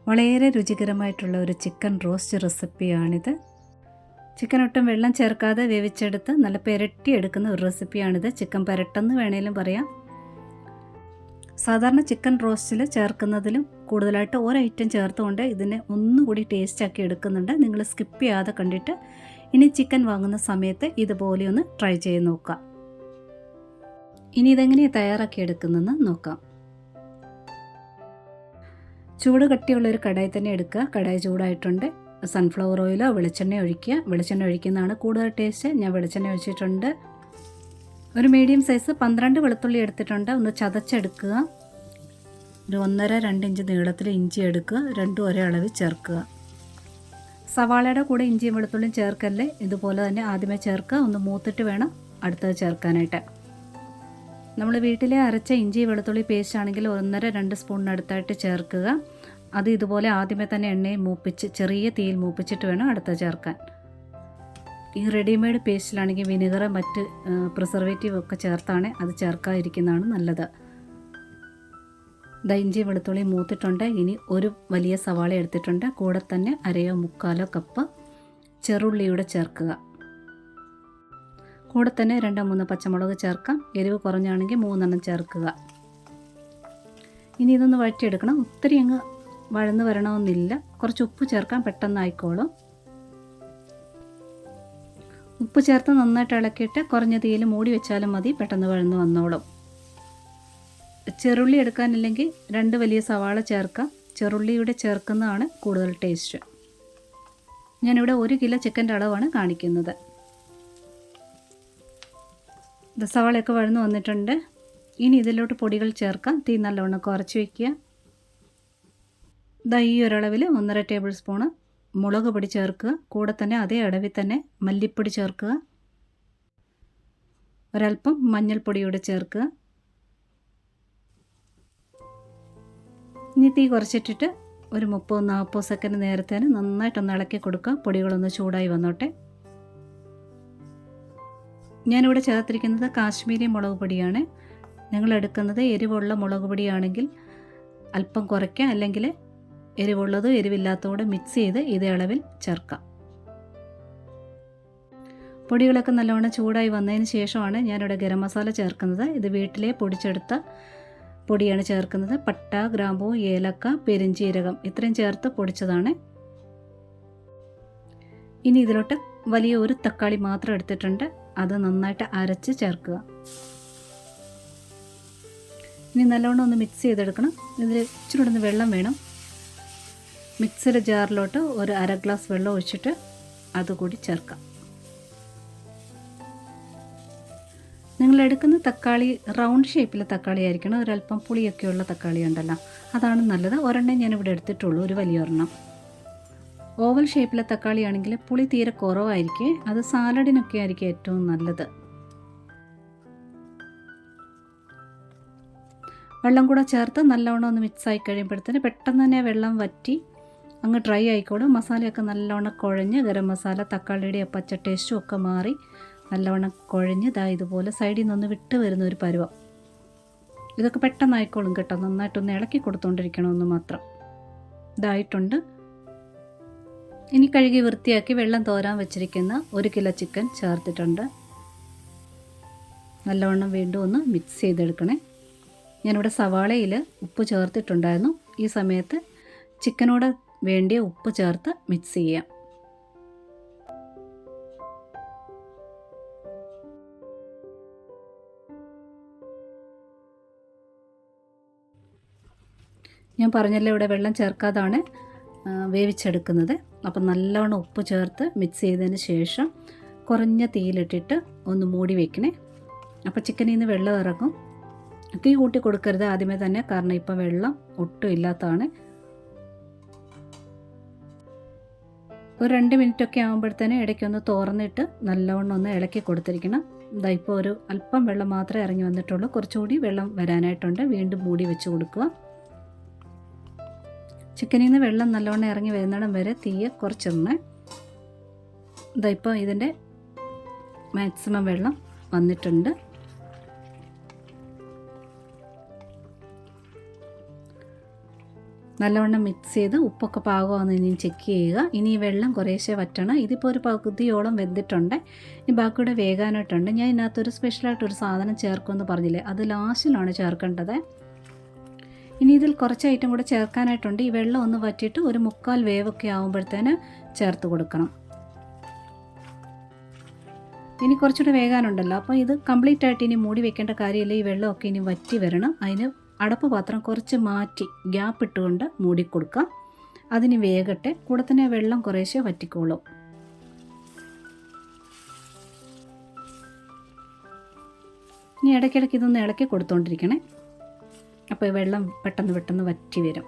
വളരെ രുചികരമായിട്ടുള്ള ഒരു chicken roast റെസിപ്പിയാണിത്. Chicken ഒട്ടും വെള്ളം ചേർക്കാതെ വേവിച്ചെടുത്ത് നല്ല പെരട്ടിയെടുക്കുന്ന ഒരു റെസിപ്പിയാണിത്. ചിക്കൻ പെരട്ടെന്ന് വേണേലും പറയാം. സാധാരണ ചിക്കൻ റോസ്റ്റിൽ ചേർക്കുന്നതിലും കൂടുതലായിട്ട് ഒരു ഐറ്റം ചേർത്തുകൊണ്ട് ഇതിനെ ഒന്നുകൂടി ടേസ്റ്റാക്കി എടുക്കുന്നുണ്ട്. നിങ്ങൾ സ്കിപ്പ് ചെയ്യാതെ കണ്ടിട്ട് ഇനി ചിക്കൻ വാങ്ങുന്ന സമയത്ത് ഇതുപോലെ ഒന്ന് ട്രൈ ചെയ്ത് നോക്കാം. ഇനി ഇതെങ്ങനെയാണ് തയ്യാറാക്കി എടുക്കുന്നതെന്ന് നോക്കാം. ചൂട് കട്ടിയുള്ളൊരു കടായി തന്നെ എടുക്കുക. കടായി ചൂടായിട്ടുണ്ട്. സൺഫ്ലവർ ഓയിലോ വെളിച്ചെണ്ണ ഒഴിക്കുക. വെളിച്ചെണ്ണ ഒഴിക്കുന്നതാണ് കൂടുതൽ ടേസ്റ്റ്. ഞാൻ വെളിച്ചെണ്ണ ഒഴിച്ചിട്ടുണ്ട്. ഒരു മീഡിയം സൈസ് 12 വെളുത്തുള്ളി എടുത്തിട്ടുണ്ട്. ഒന്ന് ചതച്ചെടുക്കുക. ഒരു 1.5-2 ഇഞ്ച് നീളത്തിൽ ഇഞ്ചി എടുക്കുക. രണ്ടും ഒരേ അളവിൽ ചേർക്കുക. സവാളയുടെ കൂടെ ഇഞ്ചിയും വെളുത്തുള്ളിയും ചേർക്കല്ലേ, ഇതുപോലെ തന്നെ ആദ്യമേ ചേർക്കുക. ഒന്ന് മൂത്തിട്ട് വേണം അടുത്തത് ചേർക്കാനായിട്ട്. നമ്മൾ വീട്ടിലെ അരച്ച ഇഞ്ചി വെളുത്തുള്ളി പേസ്റ്റ് ആണെങ്കിൽ 1.5-2 സ്പൂണിനടുത്തായിട്ട് ചേർക്കുക. അത് ഇതുപോലെ ആദ്യമേ തന്നെ എണ്ണയിൽ മൂപ്പിച്ച് ചെറിയ തീയിൽ മൂപ്പിച്ചിട്ട് വേണം അടുത്ത ചേർക്കാൻ. ഈ റെഡിമെയ്ഡ് പേസ്റ്റിലാണെങ്കിൽ വിനെഗർ മറ്റ് പ്രിസർവേറ്റീവ് ഒക്കെ ചേർത്താണ് അത് ചേർക്കാതിരിക്കുന്നതാണ് നല്ലത്. ഇഞ്ചി വെളുത്തുള്ളി മൂത്തിട്ടുണ്ട്. ഇനി ഒരു വലിയ സവാള എടുത്തിട്ടുണ്ട്. കൂടെ തന്നെ 1/4 കപ്പ് ചെറുള്ളിയുടെ ചേർക്കുക. കൂടെ തന്നെ 2-3 പച്ചമുളക് ചേർക്കാം. എരിവ് കുറഞ്ഞാണെങ്കിൽ 3 ചേർക്കുക. ഇനി ഇതൊന്ന് വഴറ്റിയെടുക്കണം. ഒത്തിരി അങ്ങ് വഴന്ന് വരണമെന്നില്ല. കുറച്ച് ഉപ്പ് ചേർക്കാൻ പെട്ടെന്ന് ആയിക്കോളും. ഉപ്പ് ചേർത്ത് നന്നായിട്ട് ഇളക്കിയിട്ട് കുറഞ്ഞ തീയിൽ മൂടി വെച്ചാലും മതി, പെട്ടെന്ന് വഴന്ന് വന്നോളും. ചെറുള്ളി എടുക്കാനില്ലെങ്കിൽ 2 വലിയ സവാള ചേർക്കാം. ചെറുള്ളിയുടെ ചേർക്കുന്നതാണ് കൂടുതൽ ടേസ്റ്റ്. ഞാനിവിടെ 1 കിലോ ചിക്കൻ്റെ അളവാണ് കാണിക്കുന്നത്. സവാളയൊക്കെ വഴന്ന് വന്നിട്ടുണ്ട്. ഇനി ഇതിലോട്ട് പൊടികൾ ചേർക്കാം. തീ നല്ലവണ്ണം കുറച്ച് വയ്ക്കുക. ഈ ഒരളവിൽ 1.5 ടേബിൾ സ്പൂണ് മുളക് പൊടി ചേർക്കുക. കൂടെ തന്നെ അതേ അളവിൽ തന്നെ മല്ലിപ്പൊടി ചേർക്കുക. ഒരൽപ്പം മഞ്ഞൾപ്പൊടിയോടെ ചേർക്കുക. ഇനി തീ കുറച്ചിട്ടിട്ട് ഒരു 30-40 സെക്കൻഡ് നേരത്തേന് നന്നായിട്ടൊന്ന് ഇളക്കി കൊടുക്കുക. പൊടികളൊന്ന് ചൂടായി വന്നോട്ടെ. ഞാനിവിടെ ചേർത്തിരിക്കുന്നത് കാശ്മീരി മുളക് പൊടിയാണ്. നിങ്ങൾ എടുക്കുന്നത് എരിവുള്ള മുളക് പൊടിയാണെങ്കിൽ അല്പം കുറയ്ക്കുക, അല്ലെങ്കിൽ എരിവുള്ളതും എരിവില്ലാത്തതും മിക്സ് ചെയ്ത് ഇതേ അളവിൽ ചേർക്കാം. പൊടികളൊക്കെ നല്ലവണ്ണം ചൂടായി വന്നതിന് ശേഷമാണ് ഞാനിവിടെ ഗരം മസാല ചേർക്കുന്നത്. ഇത് വീട്ടിലെ പൊടിച്ചെടുത്ത പൊടിയാണ് ചേർക്കുന്നത്. പട്ട, ഗ്രാമ്പൂ, ഏലക്ക, പെരിഞ്ചീരകം ഇത്രയും ചേർത്ത് പൊടിച്ചതാണ്. ഇനി ഇതിലോട്ട് വലിയ ഒരു തക്കാളി മാത്രം എടുത്തിട്ടുണ്ട്. അത് നന്നായിട്ട് അരച്ച് ചേർക്കുക. ഇനി നല്ലവണ്ണം ഒന്ന് മിക്സ് ചെയ്തെടുക്കണം. ഇതിൽ ഇച്ചിരി ഒന്ന് വെള്ളം വേണം. മിക്സിയുടെ ജാറിലോട്ട് ഒരു 1/2 ഗ്ലാസ് വെള്ളം ഒഴിച്ചിട്ട് അതുകൂടി ചേർക്കാം. നിങ്ങൾ എടുക്കുന്ന തക്കാളി റൗണ്ട് ഷേപ്പിലെ തക്കാളി ആയിരിക്കണം. ഒരല്പം പുളിയൊക്കെയുള്ള തക്കാളി ഉണ്ടല്ലോ, അതാണ് നല്ലത്. ഒരെണ്ണം ഞാനിവിടെ എടുത്തിട്ടുള്ളൂ, ഒരു വലിയ ഒരെണ്ണം. ഓവൽ ഷേപ്പിലെ തക്കാളിയാണെങ്കിൽ പുളി തീരെ കുറവായിരിക്കും. അത് സാലഡിനൊക്കെ ആയിരിക്കും ഏറ്റവും നല്ലത്. വെള്ളം കൂടെ ചേർത്ത് നല്ലവണ്ണം ഒന്ന് മിക്സായി കഴിയുമ്പോഴത്തേന് പെട്ടെന്ന് തന്നെ വെള്ളം വറ്റി അങ്ങ് ഡ്രൈ ആയിക്കോളും. മസാലയൊക്കെ നല്ലവണ്ണം കുഴഞ്ഞ് ഗരം മസാല തക്കാളിയുടെ പച്ച ടേസ്റ്റും ഒക്കെ മാറി നല്ലവണ്ണം കുഴഞ്ഞ് ഇതുപോലെ സൈഡിൽ നിന്നൊന്ന് വിട്ട് വരുന്ന ഒരു പരുവം. ഇതൊക്കെ പെട്ടെന്നായിക്കോളും കേട്ടോ. നന്നായിട്ടൊന്ന് ഇളക്കി കൊടുത്തുകൊണ്ടിരിക്കണമെന്ന് മാത്രം. ഇതായിട്ടുണ്ട്. ഇനി കഴുകി വൃത്തിയാക്കി വെള്ളം തോരാൻ വെച്ചിരിക്കുന്ന 1 കിലോ ചിക്കൻ ചേർത്തിട്ടുണ്ട്. നല്ലവണ്ണം വീണ്ടും ഒന്ന് മിക്സ് ചെയ്തെടുക്കണേ. ഞാനിവിടെ സവാളയിൽ ഉപ്പ് ചേർത്തിട്ടുണ്ടായിരുന്നു. ഈ സമയത്ത് ചിക്കനോട് വേണ്ടിയ ഉപ്പ് ചേർത്ത് മിക്സ് ചെയ്യാം. ഞാൻ പറഞ്ഞല്ലോ ഇവിടെ വെള്ളം ചേർക്കാതാണ് വേവിച്ചെടുക്കുന്നത്. അപ്പം നല്ലവണ്ണം ഉപ്പ് ചേർത്ത് മിക്സ് ചെയ്തതിന് ശേഷം കുറഞ്ഞ തീയിലിട്ടിട്ട് ഒന്ന് മൂടി വയ്ക്കണേ. അപ്പോൾ ചിക്കനിൽ നിന്ന് വെള്ളം ഇറങ്ങും. തീ കൂട്ടി കൊടുക്കരുത് ആദ്യമേ തന്നെ, കാരണം ഇപ്പം വെള്ളം ഒട്ടും ഇല്ലാത്തതാണ്. ഒരു 2 മിനിറ്റൊക്കെ ആകുമ്പോഴത്തേനും ഇടയ്ക്കൊന്ന് തുറന്നിട്ട് നല്ലവണ്ണം ഒന്ന് ഇളക്കി കൊടുത്തിരിക്കണം. ഇപ്പോൾ ഒരു അല്പം വെള്ളം മാത്രമേ ഇറങ്ങി വന്നിട്ടുള്ളൂ. കുറച്ചുകൂടി വെള്ളം വരാനായിട്ടുണ്ട്. വീണ്ടും മൂടി വെച്ച് കൊടുക്കുക. ചിക്കനിൽ നിന്ന് വെള്ളം നല്ലവണ്ണം ഇറങ്ങി വരുന്നിടം വരെ തീയെ കുറച്ചിടണേ. ഇപ്പോൾ ഇതിൻ്റെ മാക്സിമം വെള്ളം വന്നിട്ടുണ്ട്. നല്ലവണ്ണം മിക്സ് ചെയ്ത് ഉപ്പൊക്കെ പാകമാണെന്ന് ഇനി ചെക്ക് ചെയ്യുക. ഇനി ഈ വെള്ളം കുറേശ്ശെ വറ്റണം. ഇതിപ്പോൾ ഒരു പകുതിയോളം വെന്തിട്ടുണ്ട്. ഇനി ബാക്കിയുടെ വേകാനായിട്ടുണ്ട്. ഞാൻ ഇതിനകത്തൊരു സ്പെഷ്യലായിട്ടൊരു സാധനം ചേർക്കുമെന്ന് പറഞ്ഞില്ലേ, അത് ലാസ്റ്റിലാണ് ചേർക്കേണ്ടത്. ഇനി ഇതിൽ കുറച്ച് ഐറ്റം കൂടെ ചേർക്കാനായിട്ടുണ്ട്. ഈ വെള്ളം ഒന്ന് വറ്റിയിട്ട് ഒരു 3/4 വേവൊക്കെ ആകുമ്പോഴത്തേന് ചേർത്ത് കൊടുക്കണം. ഇനി കുറച്ചുകൂടെ വേകാനുണ്ടല്ലോ, അപ്പോൾ ഇത് കംപ്ലീറ്റ് ആയിട്ട് ഇനി മൂടി വെക്കേണ്ട കാര്യമില്ല. ഈ വെള്ളമൊക്കെ ഇനി വറ്റി വരണം. അതിന് അടപ്പ് പാത്രം കുറച്ച് മാറ്റി ഗ്യാപ്പ് ഇട്ടുകൊണ്ട് മൂടിക്കൊടുക്കാം. അതിന് വേകട്ടെ. കൂടെ തന്നെ വെള്ളം കുറേശ്ശെ വറ്റിക്കോളും. ഇനി ഇടയ്ക്കിടയ്ക്ക് ഇതൊന്ന് ഇളക്കി കൊടുത്തുകൊണ്ടിരിക്കണേ. അപ്പോൾ വെള്ളം പെട്ടെന്ന് വറ്റി വരും.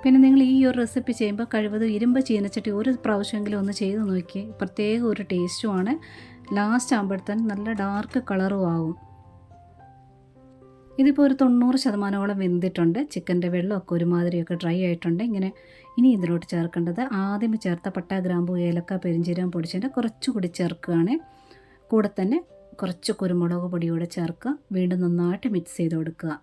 പിന്നെ നിങ്ങൾ ഈ ഒരു റെസിപ്പി ചെയ്യുമ്പോൾ കഴിവതും ഇരുമ്പ് ചീനച്ചട്ടി ഒരു പ്രാവശ്യമെങ്കിലും ഒന്ന് ചെയ്ത് നോക്കി. പ്രത്യേക ഒരു ടേസ്റ്റുമാണ്. ലാസ്റ്റ് ആകുമ്പോഴത്തേന് നല്ല ഡാർക്ക് കളറും ആവും. ഇതിപ്പോൾ ഒരു 90% വെന്തിട്ടുണ്ട്. ചിക്കൻ്റെ വെള്ളമൊക്കെ ഒരുമാതിരിയൊക്കെ ഡ്രൈ ആയിട്ടുണ്ട്. ഇനി ഇതിലോട്ട് ചേർക്കേണ്ടത് ആദ്യം ചേർത്ത പട്ട, ഗ്രാമ്പു, ഏലക്ക, പെരിഞ്ചീരകം പൊടിച്ചതിൻ്റെ കുറച്ചുകൂടി ചേർക്കുകയാണ്. കൂടെ തന്നെ കുറച്ച് കുരുമുളക് പൊടിയോടെ ചേർക്കുക. വീണ്ടും നന്നായിട്ട് മിക്സ് ചെയ്ത് കൊടുക്കുക.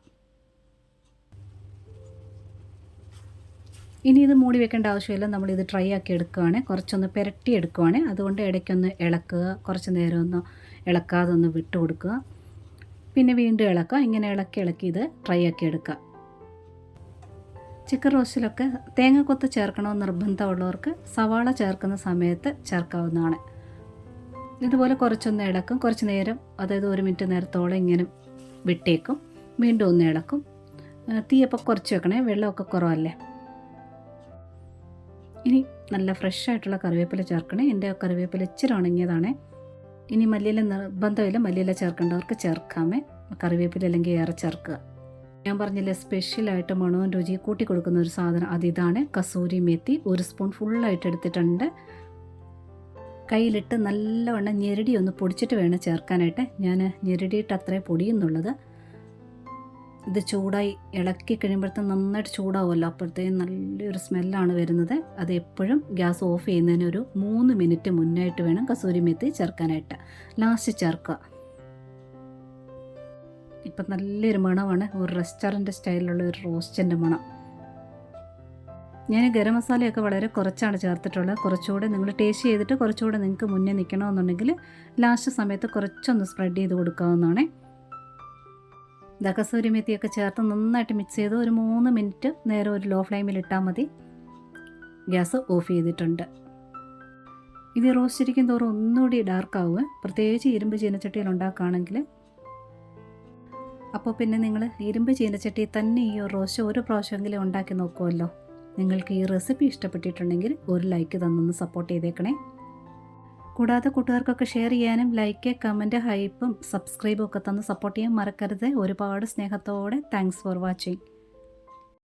ഇനി ഇത് മൂടി വെക്കേണ്ട ആവശ്യമില്ല. നമ്മളിത് ഡ്രൈ ആക്കി എടുക്കുകയാണ്. കുറച്ചൊന്ന് പുരട്ടി എടുക്കുകയാണ്. അതുകൊണ്ട് ഇടയ്ക്കൊന്ന് ഇളക്കുക. കുറച്ച് നേരം ഒന്ന് ഇളക്കാതെ ഒന്ന് വിട്ട് കൊടുക്കുക. പിന്നെ വീണ്ടും ഇളക്കുക. ഇങ്ങനെ ഇളക്കി ഇത് ഡ്രൈ ആക്കി എടുക്കുക. ചിക്കൻ റോസ്റ്റിലൊക്കെ തേങ്ങാക്കൊത്ത് ചേർക്കണമെന്ന് നിർബന്ധമുള്ളവർക്ക് സവാള ചേർക്കുന്ന സമയത്ത് ചേർക്കാവുന്നതാണ്. ഇതുപോലെ കുറച്ചൊന്ന് ഇളക്കും. കുറച്ച് നേരം, അതായത് 1 മിനിറ്റ് നേരത്തോളം ഇങ്ങനെ വിട്ടേക്കും. വീണ്ടും ഒന്ന് ഇളക്കും. തീയപ്പോൾ കുറച്ച് വെക്കണേ, വെള്ളമൊക്കെ കുറവല്ലേ. ഇനി നല്ല ഫ്രഷ് ആയിട്ടുള്ള കറിവേപ്പില ചേർക്കണേ. എൻ്റെ കറിവേപ്പില ഇച്ചിരി ഉണങ്ങിയതാണ്. ഇനി മല്ലിയില നിർബന്ധമില്ല, മല്ലിയില ചേർക്കേണ്ടവർക്ക് ചേർക്കാമേ. കറിവേപ്പില അല്ലെങ്കിൽ ഏറെ ചേർക്കുക. ഞാൻ പറഞ്ഞില്ലേ, സ്പെഷ്യലായിട്ട് മണവും രുചി കൂട്ടി കൊടുക്കുന്ന ഒരു സാധനം, അതിതാണ് കസൂരി മേത്തി. 1 സ്പൂൺ ഫുള്ളായിട്ട് എടുത്തിട്ടുണ്ട്. കയ്യിലിട്ട് നല്ലവണ്ണം ഞെരടി ഒന്ന് പൊടിച്ചിട്ട് വേണം ചേർക്കാനായിട്ട്. ഞാൻ ഞെരടിയിട്ട് അത്രേ പൊടിയുന്നുള്ളത്. ഇത് ചൂടായി ഇളക്കി കഴിയുമ്പോഴത്തേക്കും നന്നായിട്ട് ചൂടാവുമല്ലോ, അപ്പോഴത്തേക്കും നല്ലൊരു സ്മെല്ലാണ് വരുന്നത്. അത് എപ്പോഴും ഗ്യാസ് ഓഫ് ചെയ്യുന്നതിന് ഒരു 3 മിനിറ്റ് മുന്നായിട്ട് വേണം കസൂരി മേത്തി ചേർക്കാനായിട്ട്. ലാസ്റ്റ് ചേർക്കുക. ഇപ്പം നല്ലൊരു മണമാണ്. ഒരു റെസ്റ്റോറൻറ്റ് സ്റ്റൈലിലുള്ള ഒരു റോസ്റ്റിൻ്റെ മണം. ഞാൻ ഗരം മസാലയൊക്കെ വളരെ കുറച്ചാണ് ചേർത്തിട്ടുള്ളത്. കുറച്ചുകൂടെ നിങ്ങൾ ടേസ്റ്റ് ചെയ്തിട്ട് കുറച്ചുകൂടെ നിങ്ങൾക്ക് മുന്നേ നിൽക്കണമെന്നുണ്ടെങ്കിൽ ലാസ്റ്റ് സമയത്ത് കുറച്ചൊന്ന് സ്പ്രെഡ് ചെയ്ത് കൊടുക്കാവുന്നതാണ്. കസൂരി മേത്തിയൊക്കെ ചേർത്ത് നന്നായിട്ട് മിക്സ് ചെയ്ത് ഒരു 3 മിനിറ്റ് നേരം ഒരു ലോ ഫ്ലെയിമിൽ ഇട്ടാൽ മതി. ഗ്യാസ് ഓഫ് ചെയ്തിട്ടുണ്ട്. ഇത് റോസ്റ്റ് ഇരിക്കും തോറും ഒന്നുകൂടി ഡാർക്കാവുക, പ്രത്യേകിച്ച് ഇരുമ്പ് ചീനച്ചട്ടിയിൽ ഉണ്ടാക്കുകയാണെങ്കിൽ. അപ്പോൾ പിന്നെ നിങ്ങൾ ഇരുമ്പ് ചീനച്ചട്ടിയിൽ തന്നെ ഈ റോസ്റ്റ് ഒരു പ്രാവശ്യമെങ്കിലും ഉണ്ടാക്കി നോക്കുമല്ലോ. നിങ്ങൾക്ക് ഈ റെസിപ്പി ഇഷ്ടപ്പെട്ടിട്ടുണ്ടെങ്കിൽ ഒരു ലൈക്ക് തന്നൊന്ന് സപ്പോർട്ട് ചെയ്തേക്കണേ. കൂടാതെ കൂട്ടുകാർക്കൊക്കെ ഷെയർ ചെയ്യാനും ലൈക്ക്, കമൻറ്റ്, ഹൈപ്പും സബ്സ്ക്രൈബും ഒക്കെ തന്ന് സപ്പോർട്ട് ചെയ്യാൻ മറക്കരുത്. ഒരുപാട് സ്നേഹത്തോടെ താങ്ക്സ് ഫോർ വാച്ചിങ്.